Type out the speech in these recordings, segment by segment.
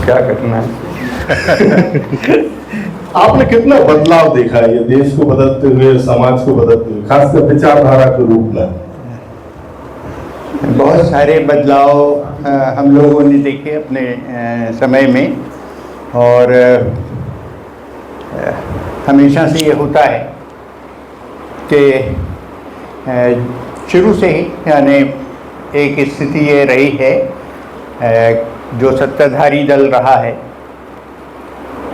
क्या करना है? आपने कितना बदलाव देखा है ये देश को बदलते हुए, समाज को बदलते हुए, खासकर विचारधारा के रूप में? बहुत सारे बदलाव हम लोगों ने देखे अपने समय में, और हमेशा से ये होता है कि शुरू से ही, यानी एक स्थिति ये रही है, जो सत्ताधारी दल रहा है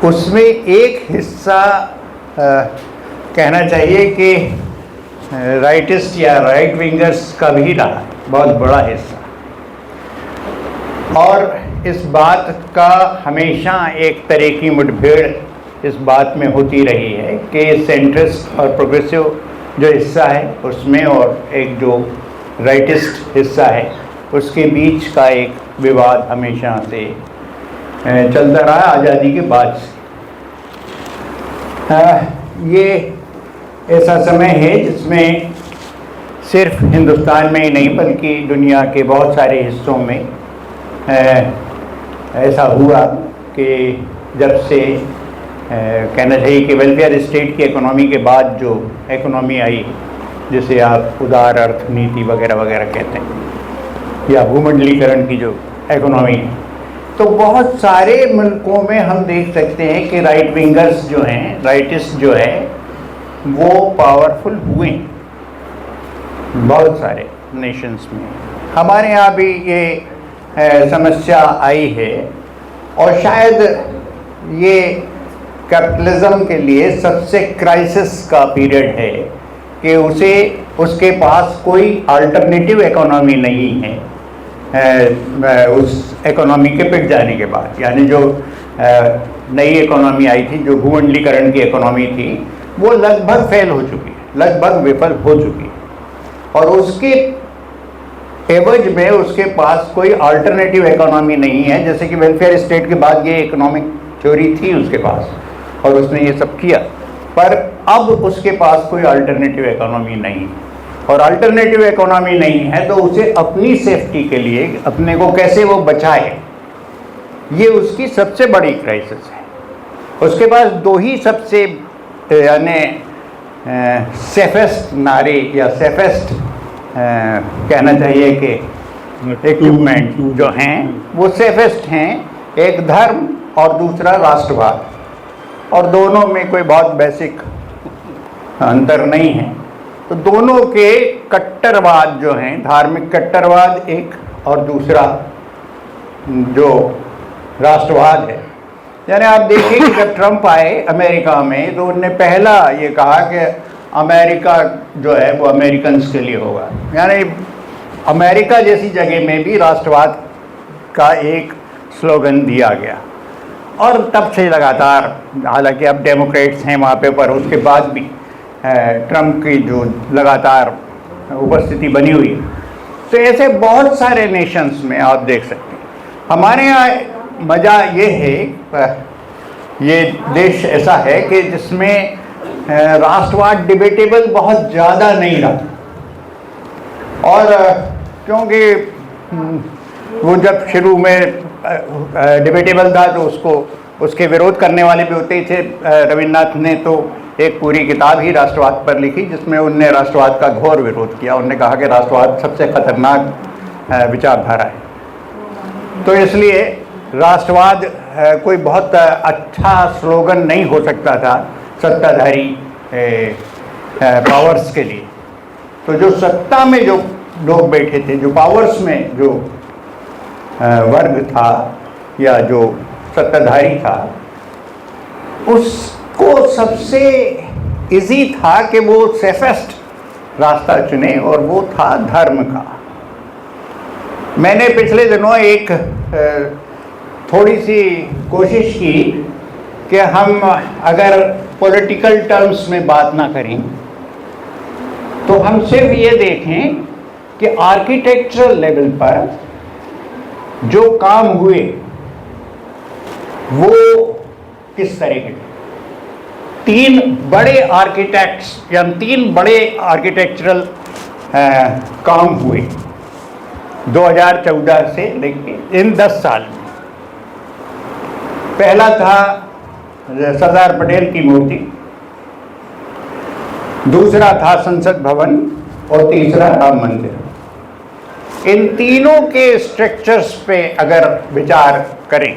उसमें एक हिस्सा कहना चाहिए कि राइटिस्ट या राइट विंगर्स का भी रहा है, बहुत बड़ा हिस्सा। और इस बात का हमेशा एक तरह की मुठभेड़ इस बात में होती रही है कि सेंट्रिस्ट और प्रोग्रेसिव जो हिस्सा है उसमें, और एक जो राइटिस्ट हिस्सा है उसके बीच का एक विवाद हमेशा से चलता रहा आज़ादी के बाद से। ये ऐसा समय है जिसमें सिर्फ हिंदुस्तान में ही नहीं बल्कि दुनिया के बहुत सारे हिस्सों में ऐसा हुआ कि जब से कहना चाहिए कि वेलफेयर स्टेट की इकोनॉमी के बाद जो इकोनॉमी आई, जिसे आप उदार अर्थनीति वगैरह वगैरह कहते हैं, या भूमंडलीकरण की जो इकोनॉमी है, तो बहुत सारे मुल्कों में हम देख सकते हैं कि राइट विंगर्स जो हैं, राइटिस्ट जो है, वो पावरफुल हुए बहुत सारे नेशंस में। हमारे यहाँ भी ये समस्या आई है, और शायद ये कैपिटलिज्म के लिए सबसे क्राइसिस का पीरियड है कि उसके पास कोई अल्टरनेटिव इकोनॉमी नहीं है उस इकोनॉमी के पिट जाने के बाद। यानी जो नई इकोनॉमी आई थी, जो भूमंडलीकरण की इकोनॉमी थी, वो लगभग फेल हो चुकी है, लगभग विफल हो चुकी है, और उसके एवज में उसके पास कोई अल्टरनेटिव इकोनॉमी नहीं है। जैसे कि वेलफेयर स्टेट के बाद ये इकोनॉमिक थ्योरी थी उसके पास, और उसने ये सब किया, पर अब उसके पास कोई अल्टरनेटिव इकोनॉमी नहीं है। और अल्टरनेटिव इकोनॉमी नहीं है तो उसे अपनी सेफ्टी के लिए अपने को कैसे वो बचाए, ये उसकी सबसे बड़ी क्राइसिस है। उसके पास दो ही सबसे यानी सेफेस्ट नारे या सेफेस्ट कहना चाहिए कि इक्विपमेंट जो हैं वो सेफेस्ट हैं, एक धर्म और दूसरा राष्ट्रवाद, और दोनों में कोई बहुत बेसिक अंतर नहीं है। तो दोनों के कट्टरवाद जो हैं, धार्मिक कट्टरवाद एक, और दूसरा जो राष्ट्रवाद है। यानी आप देखिए कि जब ट्रंप आए अमेरिका में तो उन्होंने पहला ये कहा कि अमेरिका जो है वो अमेरिकन्स के लिए होगा। यानी अमेरिका जैसी जगह में भी राष्ट्रवाद का एक स्लोगन दिया गया, और तब से लगातार, हालांकि अब डेमोक्रेट्स हैं वहाँ पे, पर उसके बाद भी ट्रंप की जो लगातार उपस्थिति बनी हुई है। तो ऐसे बहुत सारे नेशंस में आप देख सकते हैं। हमारे यहाँ मज़ा ये है, ये देश ऐसा है कि जिसमें राष्ट्रवाद डिबेटेबल बहुत ज़्यादा नहीं रहा, और क्योंकि वो जब शुरू में डिबेटेबल था तो उसके विरोध करने वाले भी होते ही थे। रविन्द्रनाथ ने तो एक पूरी किताब ही राष्ट्रवाद पर लिखी जिसमें उनने राष्ट्रवाद का घोर विरोध किया। उन्होंने कहा कि राष्ट्रवाद सबसे खतरनाक विचारधारा है। तो इसलिए राष्ट्रवाद कोई बहुत अच्छा स्लोगन नहीं हो सकता था सत्ताधारी पावर्स के लिए। तो जो सत्ता में जो लोग बैठे थे, जो पावर्स में जो वर्ग था या जो सत्ताधारी था, उसको सबसे इजी था कि वो सेफेस्ट रास्ता चुने, और वो था धर्म का। मैंने पिछले दिनों एक थोड़ी सी कोशिश की कि हम अगर पॉलिटिकल टर्म्स में बात ना करें तो हम सिर्फ ये देखें कि आर्किटेक्चरल लेवल पर जो काम हुए वो किस तरह के। तीन बड़े आर्किटेक्ट्स या तीन बड़े आर्किटेक्चरल काम हुए 2014 से लेके इन 10 साल में। पहला था सरदार पटेल की मूर्ति, दूसरा था संसद भवन और तीसरा राम मंदिर। इन तीनों के स्ट्रक्चर्स पे अगर विचार करें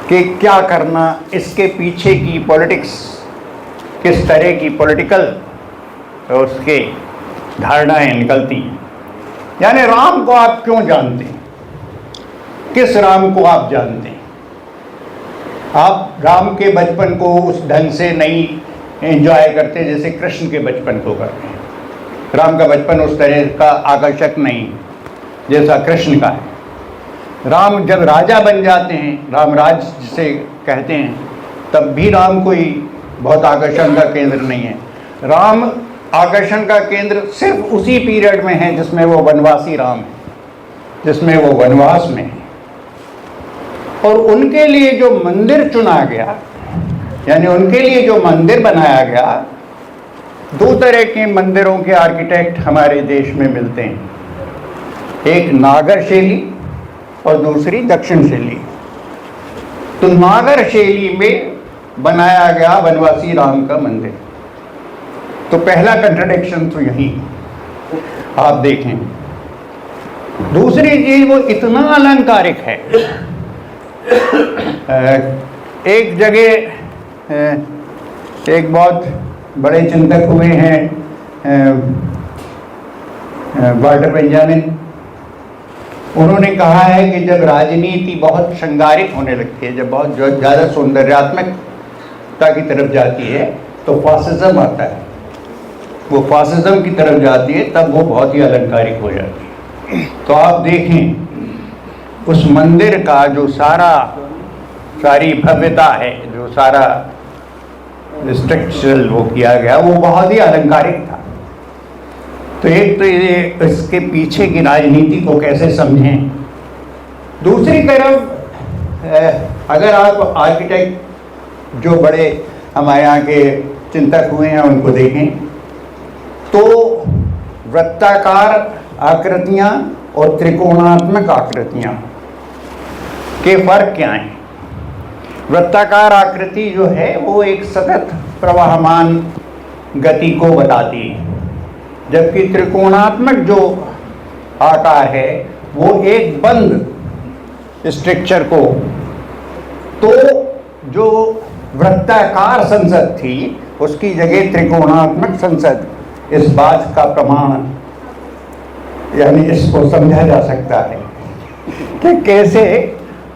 कि क्या करना, इसके पीछे की पॉलिटिक्स किस तरह की पॉलिटिकल उसके धारणाएं निकलती हैं। यानी राम को आप क्यों जानते हैं, किस राम को आप जानते हैं? आप राम के बचपन को उस ढंग से नहीं एंजॉय करते जैसे कृष्ण के बचपन को करते हैं। राम का बचपन उस तरह का आकर्षक नहीं जैसा कृष्ण का है। राम जब राजा बन जाते हैं, रामराज जिसे कहते हैं, तब भी राम कोई बहुत आकर्षण का केंद्र नहीं है। राम आकर्षण का केंद्र सिर्फ उसी पीरियड में है जिसमें वो वनवासी राम है, जिसमें वो वनवास में है। और उनके लिए जो मंदिर चुना गया, यानी उनके लिए जो मंदिर बनाया गया, दो तरह के मंदिरों के आर्किटेक्ट हमारे देश में मिलते हैं, एक नागर शैली और दूसरी दक्षिण शैली। तो नागर शैली में बनाया गया वनवासी राम का मंदिर। तो पहला कंट्रडिक्शन तो यही आप देखें। दूसरी चीज, वो इतना अलंकारिक है। एक जगह एक बहुत बड़े चिंतक हुए हैं वाल्टर बेंजामिन, उन्होंने कहा है कि जब राजनीति बहुत श्रृंगारिक होने लगती है, जब बहुत ज़्यादा सौंदर्यात्मकता की तरफ जाती है, तो फासिज्म आता है। वो फासिज्म की तरफ जाती है, तब वो बहुत ही अलंकारिक हो जाती है। तो आप देखें उस मंदिर का जो सारी भव्यता है, जो सारा स्ट्रक्चरल वो किया गया, वो बहुत ही अलंकारिक था। तो एक तो ये इसके पीछे की राजनीति को कैसे समझें। दूसरी तरफ अगर आप आर्किटेक्ट जो बड़े हमारे यहाँ के चिंतक हुए हैं उनको देखें, तो वृत्ताकार आकृतियाँ और त्रिकोणात्मक आकृतियाँ के फर्क क्या हैं। वृत्ताकार आकृति जो है वो एक सतत प्रवाहमान गति को बताती है, जबकि त्रिकोणात्मक जो आकार है वो एक बंद स्ट्रक्चर को। तो जो वृत्ताकार संसद थी उसकी जगह त्रिकोणात्मक संसद, इस बात का प्रमाण, यानी इसको समझा जा सकता है कि कैसे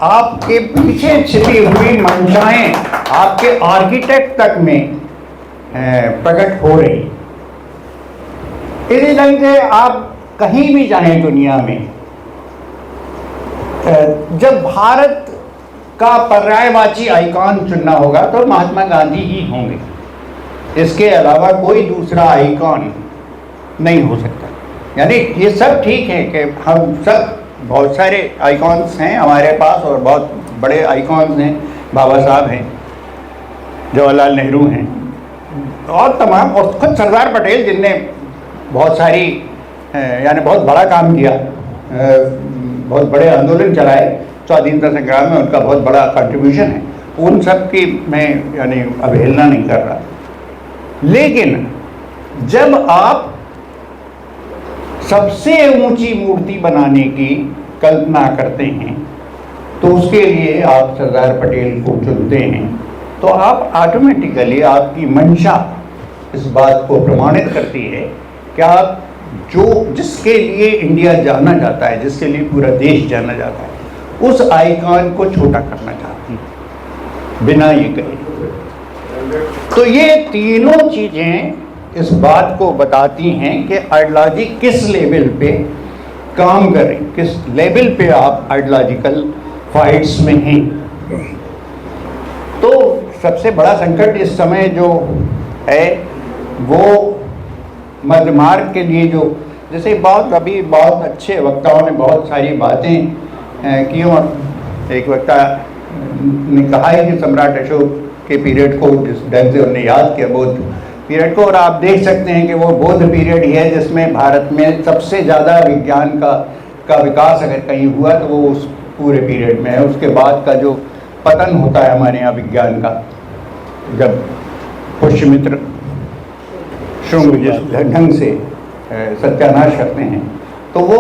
आपके पीछे छिपी हुई मंशाएं आपके आर्किटेक्ट तक में प्रकट हो रही। इसी ढंग से आप कहीं भी जाएं दुनिया में, जब भारत का पर्यायवाची आइकॉन चुनना होगा तो महात्मा गांधी ही होंगे, इसके अलावा कोई दूसरा आइकॉन नहीं हो सकता। यानी ये सब ठीक है कि हम सब, बहुत सारे आइकॉन्स हैं हमारे पास और बहुत बड़े आइकॉन्स हैं, बाबा साहब हैं, जवाहरलाल नेहरू हैं और तमाम, और खुद सरदार पटेल जिनने बहुत सारी यानी बहुत बड़ा काम किया, बहुत बड़े आंदोलन चलाए स्वाधीनता संग्राम में, उनका बहुत बड़ा कंट्रीब्यूशन है। उन सब की मैं यानी अवहेलना नहीं कर रहा। लेकिन जब आप सबसे ऊंची मूर्ति बनाने की कल्पना करते हैं तो उसके लिए आप सरदार पटेल को चुनते हैं, तो आप ऑटोमेटिकली, आपकी मंशा इस बात को प्रमाणित करती है कि आप जिसके लिए इंडिया जाना जाता है, जिसके लिए पूरा देश जाना जाता है, उस आइकॉन को छोटा करना चाहते हैं बिना ये कहे। तो ये तीनों चीज़ें इस बात को बताती हैं कि आइडियोलॉजी किस लेवल पे काम कर रही, किस लेवल पे आप आइडियोलॉजिकल फाइट्स में हैं। तो सबसे बड़ा संकट इस समय जो है वो मध्य मार्ग के लिए, जो जैसे बहुत अच्छे वक्ताओं ने बहुत सारी बातें की, और एक वक्ता ने कहा है कि सम्राट अशोक के पीरियड को जिस ढंग से उन्होंने याद किया, बौद्ध पीरियड को, और आप देख सकते हैं कि वो बौद्ध पीरियड ही है जिसमें भारत में सबसे ज़्यादा विज्ञान का का विकास अगर कहीं हुआ तो वो उस पूरे पीरियड में है। उसके बाद का जो पतन होता है हमारे यहाँ विज्ञान का, जब पुष्यमित्र शुंग जिस ढंग से सत्यानाश करते हैं, तो वो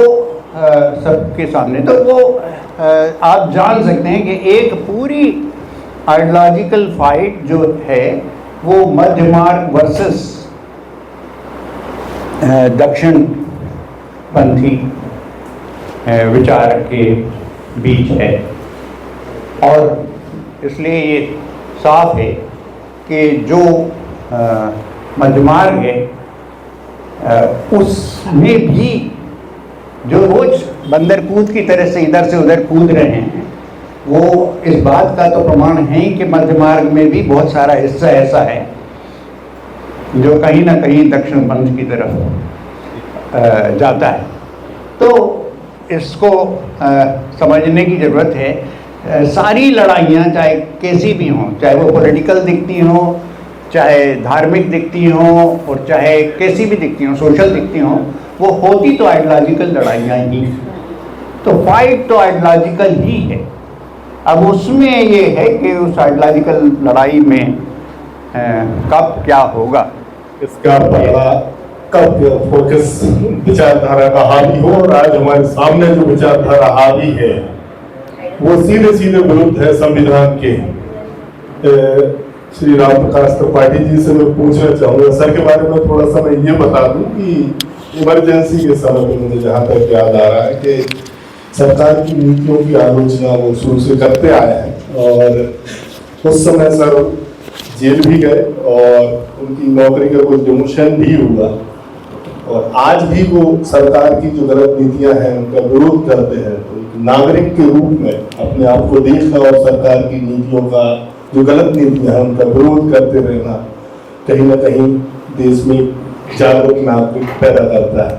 सबके सामने, तो वो आप जान सकते हैं कि एक पूरी आइडियोलॉजिकल फाइट जो है वो मध्य मार्ग वर्सेस दक्षिण पंथी विचार के बीच है। और इसलिए ये साफ है कि जो मध्य मार्ग है उसमें भी जो रोज बंदर कूद की तरह से इधर से उधर कूद रहे हैं, वो इस बात का तो प्रमाण है कि मध्य मार्ग में भी बहुत सारा हिस्सा ऐसा है जो कहीं ना कहीं दक्षिण पंथ की तरफ जाता है। तो इसको समझने की ज़रूरत है। सारी लड़ाइयाँ चाहे कैसी भी हों, चाहे वो पॉलिटिकल दिखती हों, चाहे धार्मिक दिखती हों, और चाहे कैसी भी दिखती हों, सोशल दिखती हों, वो होती तो आइडियोलॉजिकल लड़ाइयाँ ही। तो फाइट तो आइडियोलॉजिकल ही है। अब उसमें ये है कि उस आइडियोलॉजिकल लड़ाई में कब क्या होगा, इसका पहला कब फोकस विचारधारा का हावी हो, और आज हमारे सामने जो विचारधारा हावी है वो सीधे सीधे विरुद्ध है संविधान के। श्री राम प्रकाश त्रिपाठी जी से मैं पूछना चाहूँगा सर के बारे में थोड़ा सा। मैं ये बता दूं कि इमरजेंसी के समय में मुझे जहाँ तक याद आ रहा है कि सरकार की नीतियों की आलोचना वो शुरू से करते आए हैं, और उस समय सर जेल भी गए और उनकी नौकरी का कोई डिमोशन भी हुआ, और आज भी वो सरकार की जो गलत नीतियां हैं उनका विरोध करते हैं। तो एक नागरिक के रूप में अपने आप को देखना और सरकार की नीतियों का जो गलत नीतियां हैं उनका विरोध करते रहना कहीं ना कहीं देश में जागरूक नागरिक पैदा करता है।